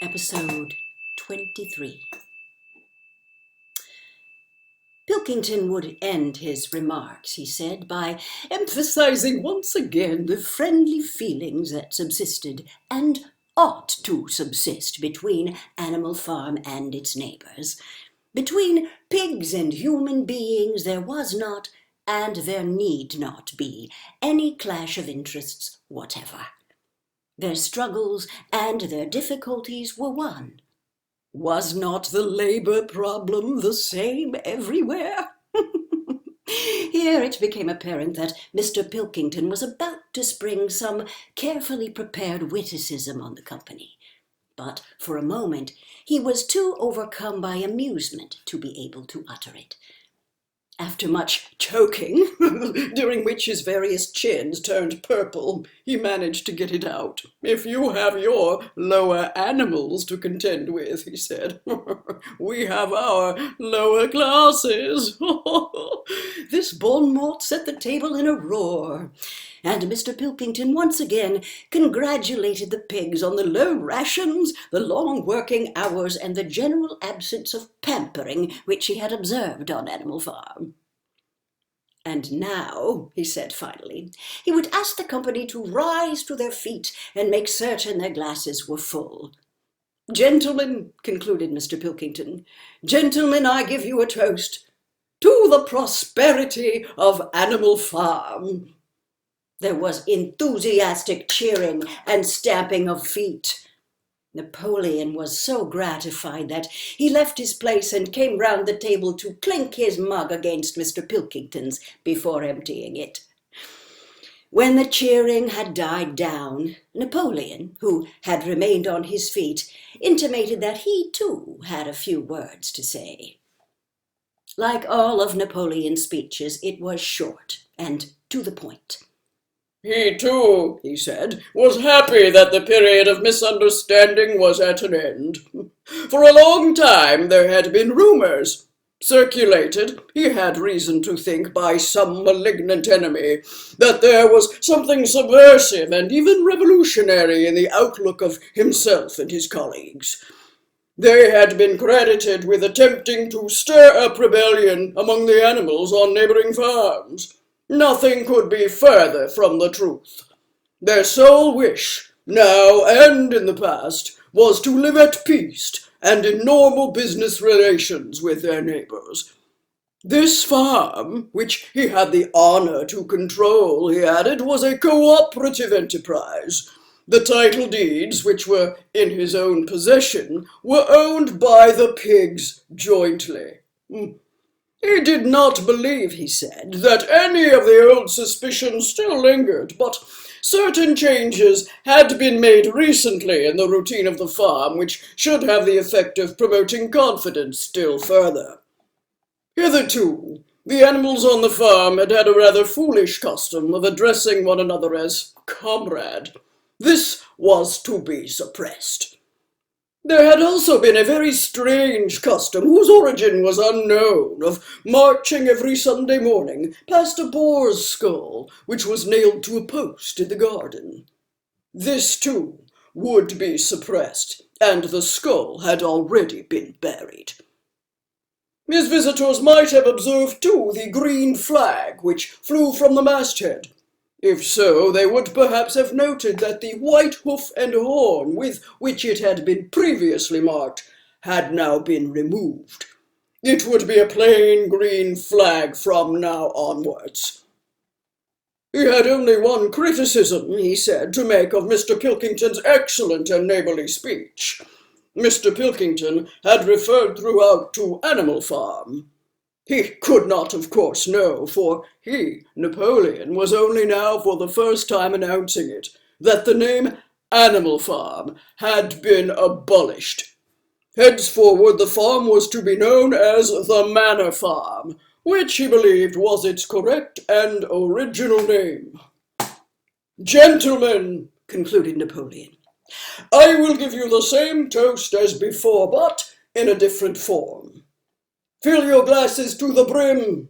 Episode 23. Pilkington would end his remarks, he said, by emphasizing once again the friendly feelings that subsisted and ought to subsist between Animal Farm and its neighbors. Between pigs and human beings there was not, and there need not be, any clash of interests whatever. Their struggles and their difficulties were one. Was not the labor problem the same everywhere? Here it became apparent that Mr. Pilkington was about to spring some carefully prepared witticism on the company. But for a moment he was too overcome by amusement to be able to utter it. After much choking, during which his various chins turned purple, he managed to get it out. "If you have your lower animals to contend with," he said, "we have our lower classes." This bon mot set the table in a roar, and Mr. Pilkington once again congratulated the pigs on the low rations, the long working hours, and the general absence of pampering which he had observed on Animal Farm. And now, he said finally, he would ask the company to rise to their feet and make certain their glasses were full. "Gentlemen," concluded Mr. Pilkington, "gentlemen, I give you a toast to the prosperity of Animal Farm." There was enthusiastic cheering and stamping of feet. Napoleon was so gratified that he left his place and came round the table to clink his mug against Mr. Pilkington's before emptying it. When the cheering had died down, Napoleon, who had remained on his feet, intimated that he too had a few words to say. Like all of Napoleon's speeches, it was short and to the point. "He too," he said, "was happy that the period of misunderstanding was at an end. For a long time there had been rumors, circulated, he had reason to think, by some malignant enemy, that there was something subversive and even revolutionary in the outlook of himself and his colleagues. They had been credited with attempting to stir up rebellion among the animals on neighboring farms. Nothing could be further from the truth. Their sole wish, now and in the past, was to live at peace and in normal business relations with their neighbors. This farm, which he had the honor to control, he added, was a cooperative enterprise. The title deeds, which were in his own possession, were owned by the pigs jointly. He did not believe, he said, that any of the old suspicions still lingered, but certain changes had been made recently in the routine of the farm which should have the effect of promoting confidence still further. Hitherto, the animals on the farm had had a rather foolish custom of addressing one another as comrade. This was to be suppressed. There had also been a very strange custom, whose origin was unknown, of marching every Sunday morning past a boar's skull, which was nailed to a post in the garden. This, too, would be suppressed, and the skull had already been buried. His visitors might have observed, too, the green flag which flew from the masthead. If so, they would perhaps have noted that the white hoof and horn with which it had been previously marked had now been removed. It would be a plain green flag from now onwards. He had only one criticism, he said, to make of Mr. Pilkington's excellent and neighbourly speech. Mr. Pilkington had referred throughout to Animal Farm. He could not, of course, know, for he, Napoleon, was only now for the first time announcing it, that the name Animal Farm had been abolished. Henceforward the farm was to be known as the Manor Farm, which he believed was its correct and original name. "Gentlemen," concluded Napoleon, "I will give you the same toast as before, but in a different form. Fill your glasses to the brim.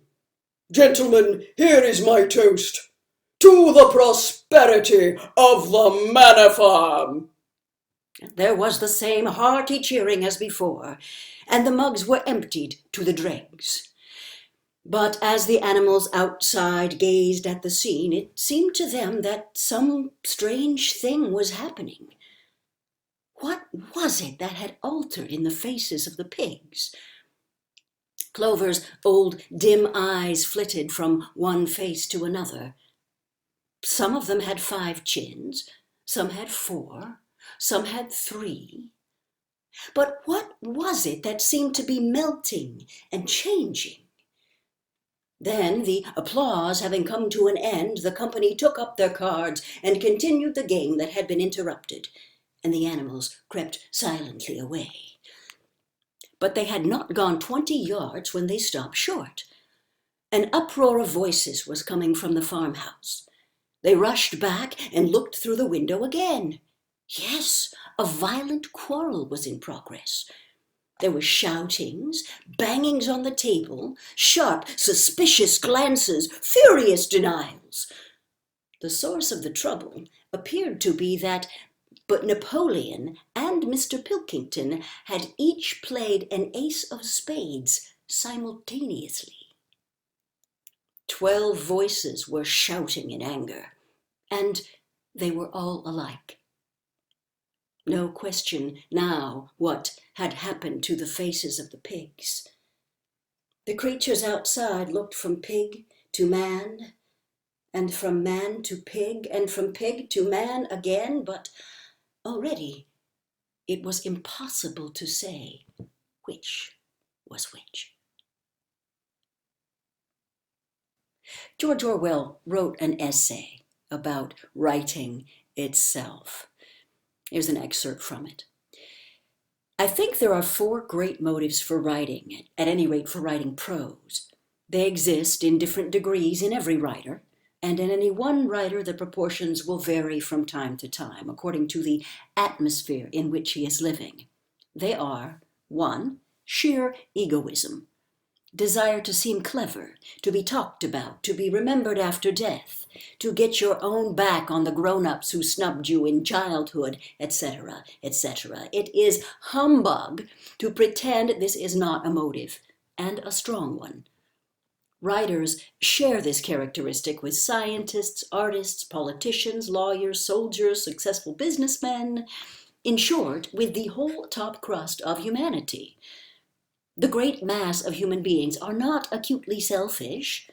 Gentlemen, here is my toast. To the prosperity of the Manor Farm." There was the same hearty cheering as before, and the mugs were emptied to the dregs. But as the animals outside gazed at the scene, it seemed to them that some strange thing was happening. What was it that had altered in the faces of the pigs? Clover's old dim eyes flitted from one face to another. Some of them had 5 chins, some had 4, some had 3. But what was it that seemed to be melting and changing? Then, the applause having come to an end, the company took up their cards and continued the game that had been interrupted, and the animals crept silently away. But they had not gone 20 yards when they stopped short. An uproar of voices was coming from the farmhouse. They rushed back and looked through the window again. Yes, a violent quarrel was in progress. There were shoutings, bangings on the table, sharp, suspicious glances, furious denials. The source of the trouble appeared to be that but Napoleon and Mr. Pilkington had each played an ace of spades simultaneously. 12 voices were shouting in anger, and they were all alike. No question now what had happened to the faces of the pigs. The creatures outside looked from pig to man, and from man to pig, and from pig to man again, but already it was impossible to say which was which. George Orwell wrote an essay about writing itself. Here's an excerpt from it. I think there are 4 great motives for writing, at any rate for writing prose. They exist in different degrees in every writer, and in any one writer the proportions will vary from time to time, according to the atmosphere in which he is living. They are, 1, sheer egoism, desire to seem clever, to be talked about, to be remembered after death, to get your own back on the grown-ups who snubbed you in childhood, etc., etc. It is humbug to pretend this is not a motive, and a strong one. Writers share this characteristic with scientists, artists, politicians, lawyers, soldiers, successful businessmen, in short, with the whole top crust of humanity. The great mass of human beings are not acutely selfish.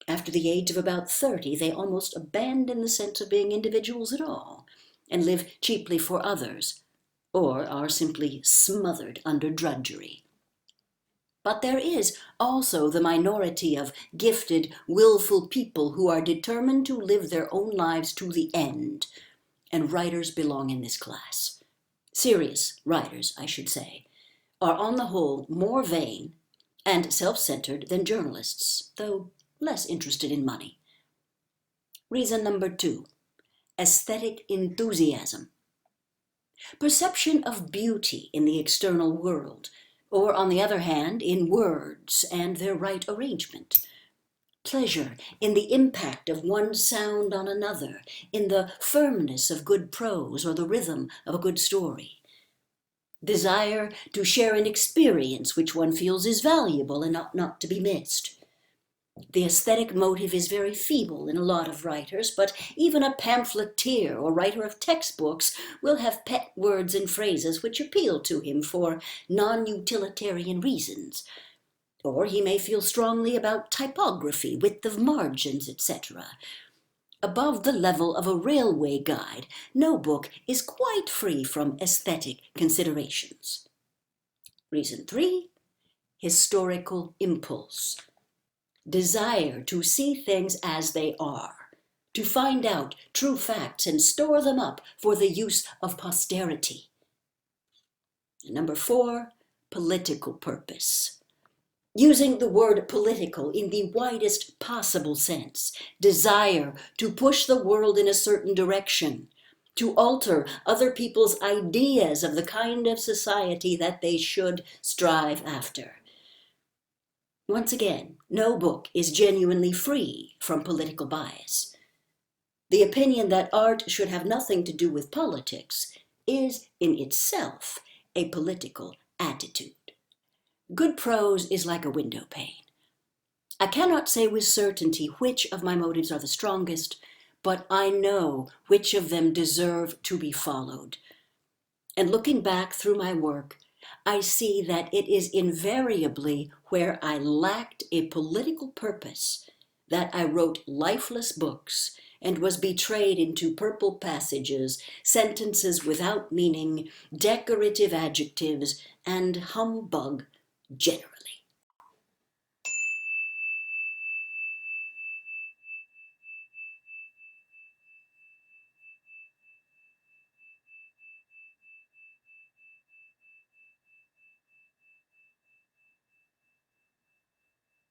After the age of about 30, they almost abandon the sense of being individuals at all and live cheaply for others, or are simply smothered under drudgery. But there is also the minority of gifted, willful people who are determined to live their own lives to the end, and writers belong in this class. Serious writers, I should say, are on the whole more vain and self-centered than journalists, though less interested in money. Reason number 2, aesthetic enthusiasm. Perception of beauty in the external world, or on the other hand, in words and their right arrangement. Pleasure in the impact of one sound on another, in the firmness of good prose or the rhythm of a good story. Desire to share an experience which one feels is valuable and ought not to be missed. The aesthetic motive is very feeble in a lot of writers, but even a pamphleteer or writer of textbooks will have pet words and phrases which appeal to him for non-utilitarian reasons. Or he may feel strongly about typography, width of margins, etc. Above the level of a railway guide, no book is quite free from aesthetic considerations. Reason 3, historical impulse. Desire to see things as they are, to find out true facts and store them up for the use of posterity. And number 4, political purpose. Using the word political in the widest possible sense, desire to push the world in a certain direction, to alter other people's ideas of the kind of society that they should strive after. Once again, no book is genuinely free from political bias. The opinion that art should have nothing to do with politics is in itself a political attitude. Good prose is like a window pane. I cannot say with certainty which of my motives are the strongest, but I know which of them deserve to be followed. And looking back through my work, I see that it is invariably where I lacked a political purpose that I wrote lifeless books and was betrayed into purple passages, sentences without meaning, decorative adjectives, and humbug generally.